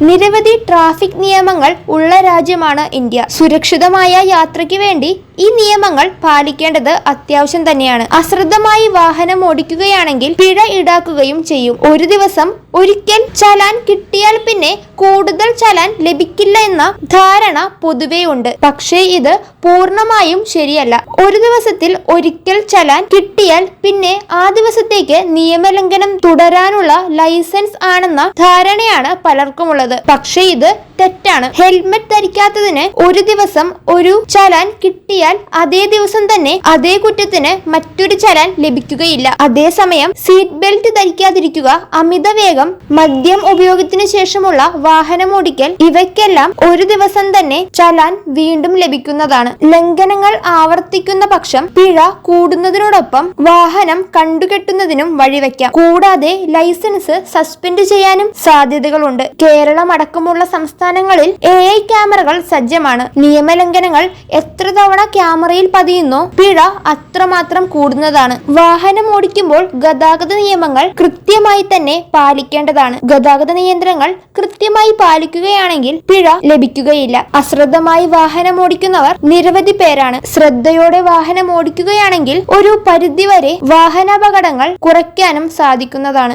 നിരവധി ട്രാഫിക് നിയമങ്ങൾ ഉള്ള രാജ്യമാണ് ഇന്ത്യ. സുരക്ഷിതമായ യാത്രയ്ക്ക് വേണ്ടി ഈ നിയമങ്ങൾ പാലിക്കേണ്ടത് അത്യാവശ്യം തന്നെയാണ്. അശ്രദ്ധമായി വാഹനം ഓടിക്കുകയാണെങ്കിൽ പിഴ ഈടാക്കുകയും ചെയ്യും. ഒരു ദിവസം ഒരിക്കൽ ചലാൻ കിട്ടിയാൽ പിന്നെ കൂടുതൽ ചലാൻ ലഭിക്കില്ല എന്ന ധാരണ പൊതുവെ ഉണ്ട്. പക്ഷേ ഇത് പൂർണ്ണമായും ശരിയല്ല. ഒരു ദിവസത്തിൽ ഒരിക്കൽ ചലാൻ കിട്ടിയാൽ പിന്നെ ആ ദിവസത്തേക്ക് നിയമലംഘനം തുടരാനുള്ള ലൈസൻസ് ആണെന്ന ധാരണയാണ് പലർക്കുമുള്ളത്. പക്ഷേ ഇത് തെറ്റാണ്. ഹെൽമെറ്റ് ധരിക്കാത്തതിന് ഒരു ദിവസം ഒരു ചലാൻ കിട്ടിയാൽ അതേ ദിവസം തന്നെ അതേ കുറ്റത്തിന് മറ്റൊരു ചലാൻ ലഭിക്കുകയില്ല. അതേസമയം സീറ്റ് ബെൽറ്റ് ധരിക്കാതിരിക്കുക, അമിത വേഗം, മദ്യം ഉപയോഗത്തിന് ശേഷമുള്ള വാഹനം ഓടിക്കൽ, ഇവയ്ക്കെല്ലാം ഒരു ദിവസം തന്നെ ചലാൻ വീണ്ടും ലഭിക്കുന്നതാണ്. ലംഘനങ്ങൾ ആവർത്തിക്കുന്ന പക്ഷം പിഴ കൂടുന്നതിനോടൊപ്പം വാഹനം കണ്ടുകെട്ടുന്നതിനും വഴിവെക്കാം. കൂടാതെ ലൈസൻസ് സസ്പെൻഡ് ചെയ്യാനും സാധ്യതകളുണ്ട്. കേരളം അടക്കമുള്ള സംസ്ഥാനങ്ങളിൽ AI ക്യാമറകൾ സജ്ജമാണ്. നിയമലംഘനങ്ങൾ എത്ര തവണ ക്യാമറയിൽ പതിയുന്നോ പിഴ അത്രമാത്രം കൂടുന്നതാണ്. വാഹനം ഓടിക്കുമ്പോൾ ഗതാഗത നിയമങ്ങൾ കൃത്യമായി തന്നെ പാലിക്കേണ്ടതാണ്. ഗതാഗത നിയന്ത്രണങ്ങൾ കൃത്യമായി പാലിക്കുകയാണെങ്കിൽ പിഴ ലഭിക്കുകയില്ല. അശ്രദ്ധമായി വാഹനം ഓടിക്കുന്നവർ നിരവധി പേരാണ്. ശ്രദ്ധയോടെ വാഹനം ഓടിക്കുകയാണെങ്കിൽ ഒരു പരിധിവരെ വാഹനാപകടങ്ങൾ കുറയ്ക്കാനും സാധിക്കുന്നതാണ്.